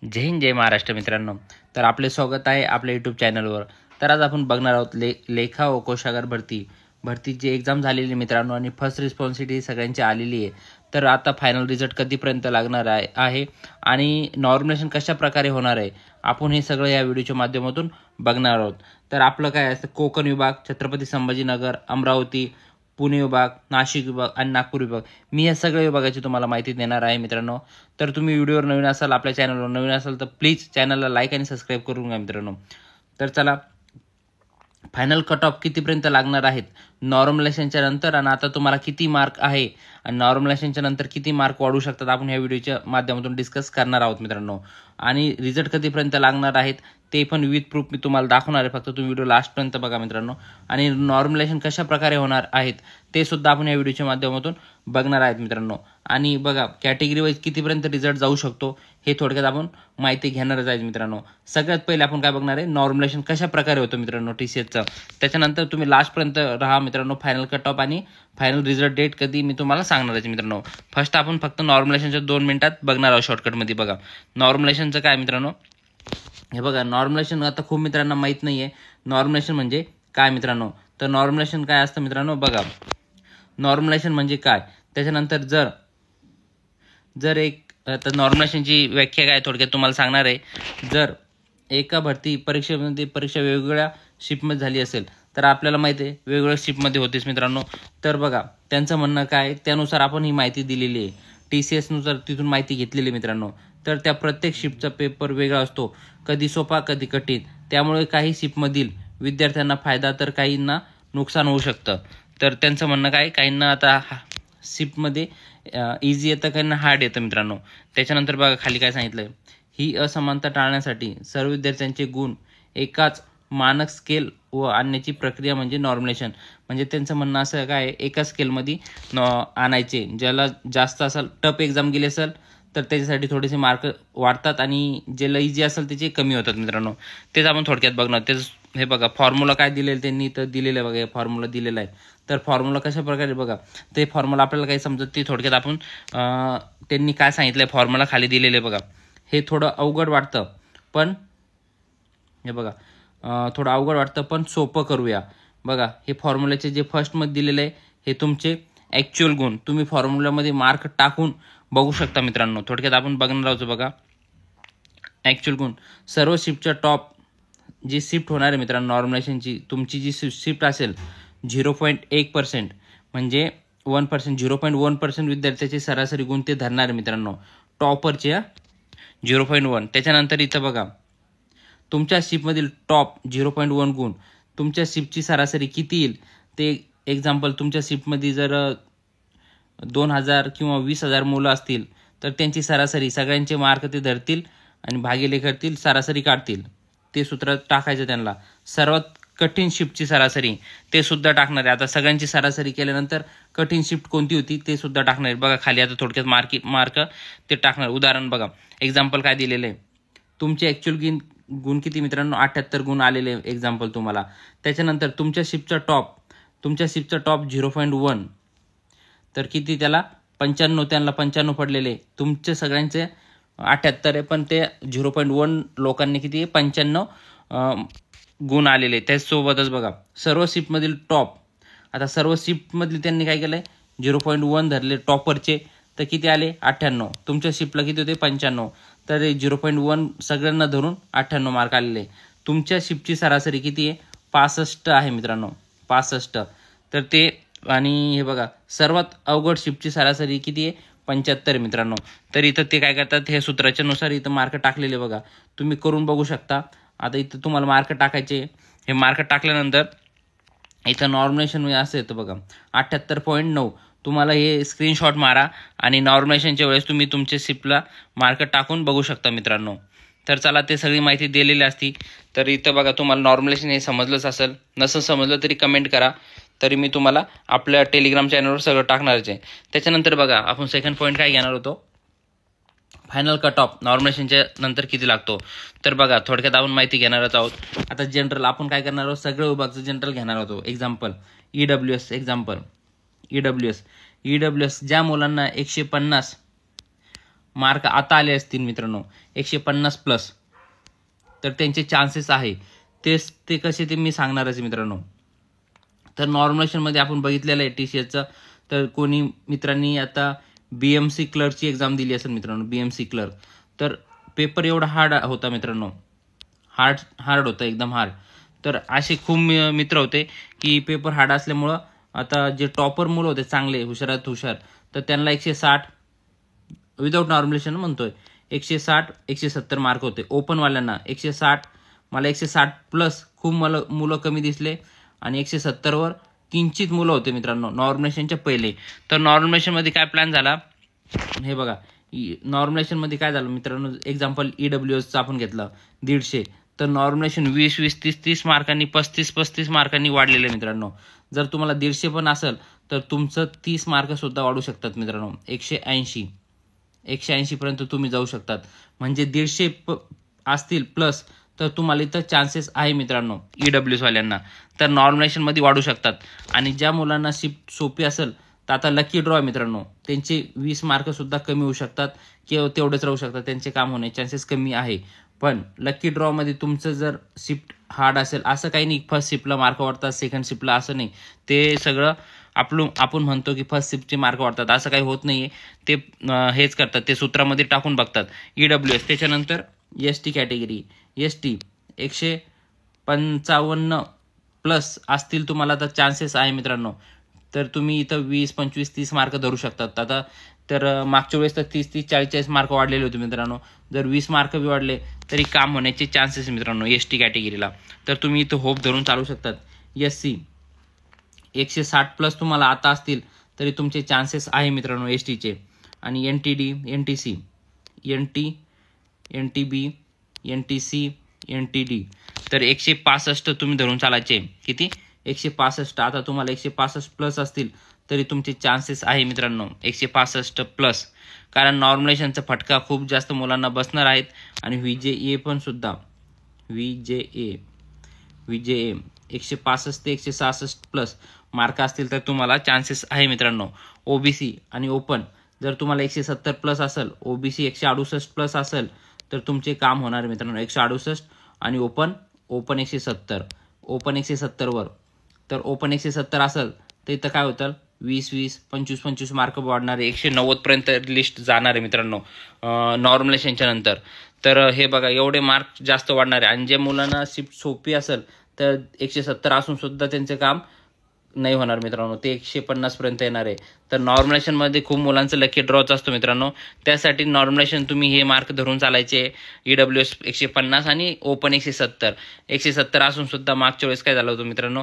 जय हिंद जय महाराष्ट्र मित्रांनो. तर आपले स्वागत आहे आपल्या यूट्यूब चॅनलवर. तर आज आपण बघणार आहोत लेखा व कोशागार भरतीची एक्झाम झालेली मित्रांनो आणि फर्स्ट रिस्पॉन्सिबिलिटी सगळ्यांची आलेली आहे. तर आता फायनल रिझल्ट कधीपर्यंत लागणार आहे आणि नॉर्मिनेशन कशा प्रकारे होणार आहे आपण हे सगळं या व्हिडिओच्या माध्यमातून बघणार आहोत. तर आपलं काय असतं, कोकण विभाग, छत्रपती संभाजीनगर, अमरावती, पुणे विभाग, नाशिक विभाग आणि नागपूर विभाग, मी या सगळ्या विभागाची तुम्हाला माहिती देणार आहे मित्रांनो. तर तुम्ही व्हिडिओवर नवीन असाल, आपल्या चॅनलवर नवीन असाल तर प्लीज चॅनलला लाईक आणि सबस्क्राईब करून घ्या मित्रांनो. तर चला, फायनल कट ऑफ कितीपर्यंत लागणार आहेत नॉर्मलायझेशनच्या नंतर आणि आता तुम्हाला किती मार्क आहे आणि नॉर्मलायझेशनच्या नंतर किती मार्क वाढू शकतात आपण ह्या व्हिडिओच्या माध्यमातून डिस्कस करणार आहोत मित्रांनो. आणि रिझल्ट कधीपर्यंत लागणार आहेत ते पण विथ प्रूफ मी तुम्हाला दाखवणार आहे, फक्त तुम्ही व्हिडिओ लास्टपर्यंत बघा मित्रांनो. आणि नॉर्मलायझेशन कशा प्रकारे होणार आहेत ते सुद्धा आपण या व्हिडिओच्या माध्यमातून बघणार आहेत मित्रांनो. आणि बघा, कॅटेगरी वाईज कितीपर्यंत रिझल्ट जाऊ शकतो हे थोडक्यात आपण माहिती घेणारच आहे मित्रांनो. सगळ्यात पहिले आपण काय बघणार आहे, नॉर्मलायझेशन कशा प्रकारे होतं मित्रांनो TCSचं. त्याच्यानंतर तुम्ही लास्टपर्यंत राहा मित्रांनो. फायनल कट ऑफ आणि फायनल रिझल्ट डेट कधी मी तुम्हाला सांगणार आहे मित्रांनो. फर्स्ट आपण फक्त नॉर्मलायझेशनच्या 2 मिनिटात बघणार आहोत शॉर्टकटमध्ये. बघा नॉर्मलायझेशनचं काय मित्रांनो, हे बघा नॉर्मलायझेशन आता खूप मित्रांना माहीत नाही आहे नॉर्मलायझेशन म्हणजे काय मित्रांनो. तर नॉर्मलायझेशन काय असतं मित्रांनो, बघा नॉर्मलायझेशन म्हणजे काय. त्याच्यानंतर जर एक तर नॉर्मलायझेशनची व्याख्या काय थोडक्यात तुम्हाला सांगणार आहे. जर एका परीक्षा वेगवेगळ्या शिफ्टमध्ये झाली असेल तर आपल्याला माहिती आहे वेगवेगळ्या शिफ्टमध्ये होतेच मित्रांनो. तर बघा त्यांचं म्हणणं काय, त्यानुसार आपण ही माहिती दिलेली आहे, TCSनुसार तिथून माहिती घेतलेली मित्रांनो. तर त्या प्रत्येक शिफ्टचा पेपर वेगळा असतो, कधी सोपा कधी कठीण. त्यामुळे काही शिफ्टमधील विद्यार्थ्यांना फायदा तर काहींना नुकसान होऊ शकतं. तर त्यांचं म्हणणं काय, काहींना आता शिफ्टमध्ये इझी येतं, काहींना हार्ड येतं मित्रांनो. त्याच्यानंतर बघा खाली काय सांगितलंय, ही असमानता टाळण्यासाठी सर्व विद्यार्थ्यांचे गुण एकाच मानक स्केल व आणण्याची प्रक्रिया म्हणजे नॉर्मलायझेशन. म्हणजे त्यांचं म्हणणं असं काय, एका स्केलमध्ये आणायचे. ज्याला जास्त असेल, टफ एक्झाम गेली असेल तर त्याच्यासाठी थोडेसे मार्क वाढतात आणि ज्याला इझी असेल त्याचे कमी होतात मित्रांनो. तेच आपण थोडक्यात बघणार. तेच हे बघा फॉर्म्युला काय दिलेलं त्यांनी तर दिलेलं आहे, बघा फॉर्म्युला दिलेला आहे. तर फॉर्म्युला कशा प्रकारे बघा, ते फॉर्म्युला आपल्याला काही समजत ते थोडक्यात आपण त्यांनी काय सांगितलं आहे फॉर्म्युला खाली दिलेलं आहे. बघा हे थोडं अवघड वाटतं पण हे बघा थोडं अवघड वाटतं पण सोपं करूया. बघा हे फॉर्म्युल्याचे जे फर्स्टमध्ये दिलेलं आहे हे तुमचे ॲक्च्युअल गुण तुम्ही फॉर्म्युल्यामध्ये मार्क टाकून बघू शकता मित्रांनो. थोडक्यात आपण बघणार आहोत. बघा ॲक्च्युअल गुण, सर्व शिफ्टच्या टॉप जी शिफ्ट होणार आहे मित्रांनो नॉर्मलायझेशनची, तुमची जी शिफ्ट असेल 0.1% म्हणजे 1%, 0.1% विद्यार्थ्याचे सरासरी गुण ते धरणार आहे मित्रांनो टॉपरचे 0.1. त्याच्यानंतर इथं बघा तुमच्या शिफ्टमधील टॉप 0.1 गुण, तुमच्या शिफ्टची सरासरी किती येईल ते. एक्झाम्पल, तुमच्या शिफ्टमध्ये जर 2000 किंवा 20,000 मुलं असतील तर त्यांची सरासरी सगळ्यांचे मार्क ते धरतील आणि भागिले करतील, सरासरी काढतील. ते सूत्र टाकायचं त्यांना. सर्वात कठीण शिफ्टची सरासरी ते सुद्धा टाकणार आहे. आता सगळ्यांची सरासरी केल्यानंतर कठीण शिफ्ट कोणती होती ते सुद्धा टाकणार आहे. बघा खाली आता थोडक्यात मार्क ते टाकणार. उदाहरण बघा, एक्झाम्पल काय दिलेलं आहे, तुमचे ॲक्च्युअल गुण किती मित्रांनो, 78 गुण आलेले एक्झाम्पल तुम्हाला. त्याच्यानंतर तुमच्या शिफ्टचा टॉप 0.1 तर किती, त्याला 95, त्यांना 95 पडलेले. तुमचे सगळ्यांचे 78 आहे पण ते 0.1 लोकांनी किती 95 गुण आलेले. त्याचसोबतच बघा सर्व शिफ्टमधील टॉप, आता सर्व शिफ्टमधले त्यांनी काय केलं आहे 0.1 धरले टॉपरचे तर किती आले 98. तुमच्या शिफ्टला किती होते 95, तर 0.1 सगळ्यांना धरून 98 मार्क आलेले. तुमच्या शिफ्टची सरासरी किती आहे 65 आहे मित्रांनो, 65. तर ते आणि हे बघा सर्वात अवघड शिफ्टची सरासरी किती आहे 75 मित्रांनो. तर इथं ते काय करतात, हे सूत्राच्या नुसार इथं मार्क टाकलेले बघा, तुम्ही करून बघू शकता. आता इथं तुम्हाला मार्क टाकायचे. हे मार्क टाकल्यानंतर इथं नॉर्मलायझेशन असं येतं बघा 78.9. तुम्हाला हे स्क्रीनशॉट मारा आणि नॉर्मलायझेशनच्या वेळेस तुम्ही तुमच्या शिफ्टला मार्क टाकून बघू शकता मित्रांनो. तर चला, ते सगळी माहिती दिलेली असती. तर इथं बघा तुम्हाला नॉर्मलायझेशन हे समजलंच असेल, नसं समजलं तरी कमेंट करा, तरी मी तुम्हाला आपल्या टेलिग्राम चॅनलवर सगळं टाकणारच आहे. त्याच्यानंतर बघा आपण सेकंड पॉईंट काय घेणार होतो, फायनल कट ऑफ नॉर्मलायझेशनच्या नंतर किती लागतो. तर बघा थोडक्यात आपण माहिती घेणारच आहोत. आता जनरल आपण काय करणार आहोत, सगळ्या विभागाचं जनरल घेणार होतो. एक्झाम्पल EWS ज्या मुलांना 150 मार्क आता आले असतील मित्रांनो 150 प्लस, तर त्यांचे चान्सेस आहे ते कसे ते मी सांगणारच मित्रांनो. तर नॉर्मलायझेशनमध्ये आपण बघितलेलं आहे TCSचं. तर कोणी मित्रांनी आता BMC क्लर्कची एक्झाम दिली असेल मित्रांनो, BMC क्लर्क, तर पेपर एवढा हार्ड होता मित्रांनो, हार्ड होता, एकदम हार्ड. तर असे खूप मित्र होते की पेपर हार्ड असल्यामुळं आता जे टॉपर मुलं होते चांगले हुशारात हुशार, तर त्यांना 160 विदाऊट नॉर्मलायझेशन म्हणतोय 160 170 मार्क होते. ओपनवाल्यांना 160, मला 160 प्लस खूप मुलं कमी दिसले आणि 170 वर किंचित मुलं होते मित्रांनो नॉर्मलायझेशनच्या पहिले. तर नॉर्मलायझेशनमध्ये काय प्लॅन झाला हे बघा. नॉर्मलायझेशनमध्ये काय झालं मित्रांनो, एक्झाम्पल EWSचं आपण घेतलं 150, तर नॉर्मलायझेशन 20 30 मार्कांनी 35 मार्कांनी वाढलेलं आहे मित्रांनो. जर तुम्हाला 150 पण असेल तर तुमचं 30 मार्क सुद्धा वाढू शकतात मित्रांनो. 180 पर्यंत तुम्ही जाऊ शकतात. म्हणजे 150 असतील प्लस तर तुम्हाला इथं चान्सेस आहे मित्रांनो EWS वाल्यांना. तर नॉर्मलायझेशनमध्ये वाढू शकतात. आणि ज्या मुलांना शिफ्ट सोपी असेल तर आता लकी ड्रॉ आहे मित्रांनो, त्यांचे 20 मार्क सुद्धा कमी होऊ शकतात किंवा तेवढेच राहू शकतात, त्यांचे काम होण्याचे चान्सेस कमी आहे. पण लकी ड्रॉमध्ये तुमचं जर शिफ्ट हार्ड असेल, असं काही नाही फर्स्ट शिफ्टला मार्क वाढतात सेकंड शिफ्टला, असं नाही. ते सगळं आपण म्हणतो की फर्स्ट शिफ्टचे मार्क वाढतात, असं काही होत नाहीये. ते हेच करतात, ते सूत्रामध्ये टाकून बघतात. EWS त्याच्यानंतर ST कॅटेगरी, ST 155 प्लस असतील तुम्हाला तर चान्सेस आहे मित्रांनो. तर तुम्ही इथं 20 25 30 मार्क धरू शकतात. आता तर मागच्या वेळेस तर 30 40 मार्क वाढलेले होते मित्रांनो. जर 20 मार्क बी वाढले तरी काम होण्याचे चान्सेस मित्रांनो ST कॅटेगरीला. तर तुम्ही इथं होप धरून चालू शकतात. SC 160 प्लस तुम्हाला आता असतील तरी तुमचे चान्सेस आहे मित्रांनो STचे. आणि NTD NTC NTB NTC NTD तर 165 तुम्ही धरून चालायचे. किती? 165. आता तुम्हाला 165 प्लस असतील तरी तुमचे चान्सेस आहे मित्रांनो 165 प्लस. कारण नॉर्मलायझेशनचा फटका खूप जास्त मुलांना बसणार आहेत. आणि VJA पण सुद्धा VJA 165 ते 166 प्लस मार्क असतील तर तुम्हाला चान्सेस आहे मित्रांनो. OBC आणि ओपन जर तुम्हाला 170 प्लस असेल, OBC 168 प्लस असेल तर तुमचे काम होणार मित्रांनो 168. आणि ओपन 170, ओपन 170 वर. तर ओपन 170 असेल तर इथं काय होतं 20 25 मार्क वाढणारे 190 पर्यंत लिस्ट जाणार आहे मित्रांनो नॉर्मलायझेशनच्या नंतर. तर हे बघा एवढे मार्क जास्त वाढणार आहे. आणि जे मुलांना शिफ्ट सोपी असेल तर 170 असून सुद्धा त्यांचे काम नाही होणार मित्रांनो, ते 150 पर्यंत येणार आहे. तर नॉर्मलायझेशनमध्ये खूप मुलांचं लकी ड्रॉच असतो मित्रांनो. त्यासाठी नॉर्मलायझेशन तुम्ही हे मार्क धरून चालायचे. EWS 150 आणि ओपन 170 असून सुद्धा मागच्या वेळेस काय झालं होतं मित्रांनो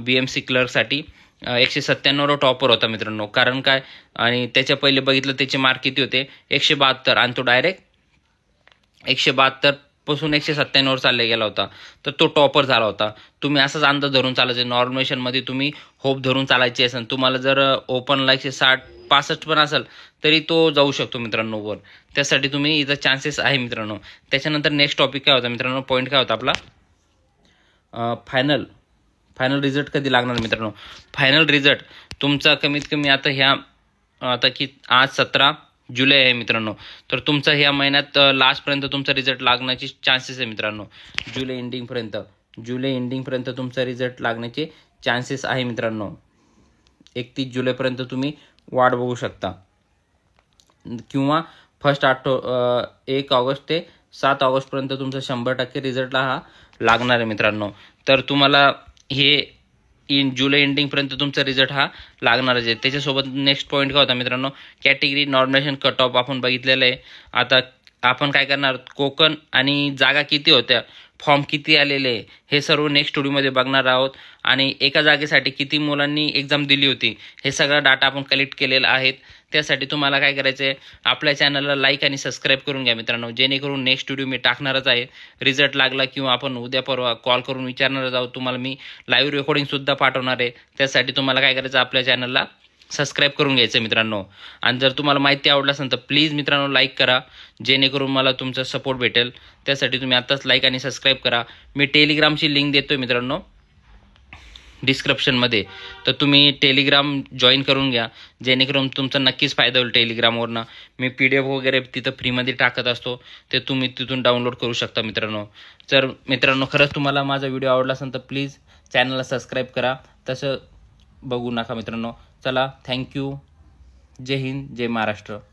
BMC क्लर्कसाठी 197 टॉपर होता मित्रांनो. कारण काय, आणि त्याच्या पहिले बघितलं त्याचे मार्क किती होते 172 आणि तो डायरेक्ट 172 पासून 197 चालला गेला होता. तर तो टॉपर झाला होता. तुम्ही असाच अंदाज धरून चालायचे. नॉर्मलायझेशनमध्ये तुम्ही होप धरून चालायचे असेल. तुम्हाला जर ओपनला 160 65 पण असेल तरी तो जाऊ शकतो मित्रांनो वर. त्यासाठी तुम्ही इथं चान्सेस आहे मित्रांनो. त्याच्यानंतर नेक्स्ट टॉपिक काय होता मित्रांनो, पॉईंट काय होता आपला, फायनल रिझल्ट कधी लागणार मित्रांनो. फायनल रिझल्ट तुमचा कमीत कमी आता की आज 17 जुलै आहे मित्रांनो. तर तुमचा ह्या महिन्यात लास्टपर्यंत तुमचा रिझल्ट लागण्याचे चान्सेस आहे मित्रांनो. जुलै एंडिंग पर्यंत तुमचा रिझल्ट लागण्याचे चान्सेस आहे मित्रांनो. 31 जुलैपर्यंत तुम्ही वाट बघू शकता. किंवा 1 ऑगस्ट ते 7 ऑगस्टपर्यंत तुमचा 100% रिझल्टला हा लागणार आहे मित्रांनो. तर तुम्हाला हे जुलै एंडिंगपर्यंत तुमचा रिझल्ट हा लागणारच आहे. त्याच्यासोबत नेक्स्ट पॉईंट काय होता मित्रांनो, कॅटेगरी नॉर्मलायझेशन कट ऑफ आपण बघितलेलं आहे. आता आपण काय करणार, कोकण आणि जागा किती होत्या, फॉर्म किती आलेले हे सर्व नेक्स्ट व्हिडिओमध्ये बघणार आहोत. आणि एका जागेसाठी किती मुलांनी एक्झाम दिली होती हे सगळा डाटा आपण कलेक्ट केलेला आहे. त्यासाठी तुम्हाला काय करायचं आहे, आपल्या चॅनलला लाईक आणि सबस्क्राईब करून घ्या मित्रांनो, जेणेकरून नेक्स्ट व्हिडिओ मी टाकणारच आहे. रिझल्ट लागला किंवा आपण उद्या परवा कॉल करून विचारणारच आहोत. तुम्हाला मी लाईव्ह रेकॉर्डिंगसुद्धा पाठवणार आहे. त्यासाठी तुम्हाला काय करायचं, आपल्या चॅनलला सबस्क्राईब करून घ्यायचं मित्रांनो. आणि जर तुम्हाला माहिती आवडलं असेल तर प्लीज मित्रांनो लाईक करा, जेणेकरून मला तुमचा सपोर्ट भेटेल. त्यासाठी तुम्ही आत्ताच लाईक आणि सबस्क्राईब करा. मी टेलिग्रामची लिंक देतोय मित्रांनो डिस्क्रिप्शनमध्ये. तर तुम्ही टेलिग्राम जॉईन करून घ्या, जेणेकरून तुमचा नक्कीच फायदा होईल. टेलिग्रामवरनं मी PDF वगैरे तिथं फ्रीमध्ये टाकत असतो, ते तुम्ही तिथून डाउनलोड करू शकता मित्रांनो. तर मित्रांनो, खरंच तुम्हाला माझा व्हिडिओ आवडला असेल तर प्लीज चॅनलला सबस्क्राईब करा, तसं बघू नका मित्रांनो. चला, थँक्यू. जय हिंद, जय महाराष्ट्र.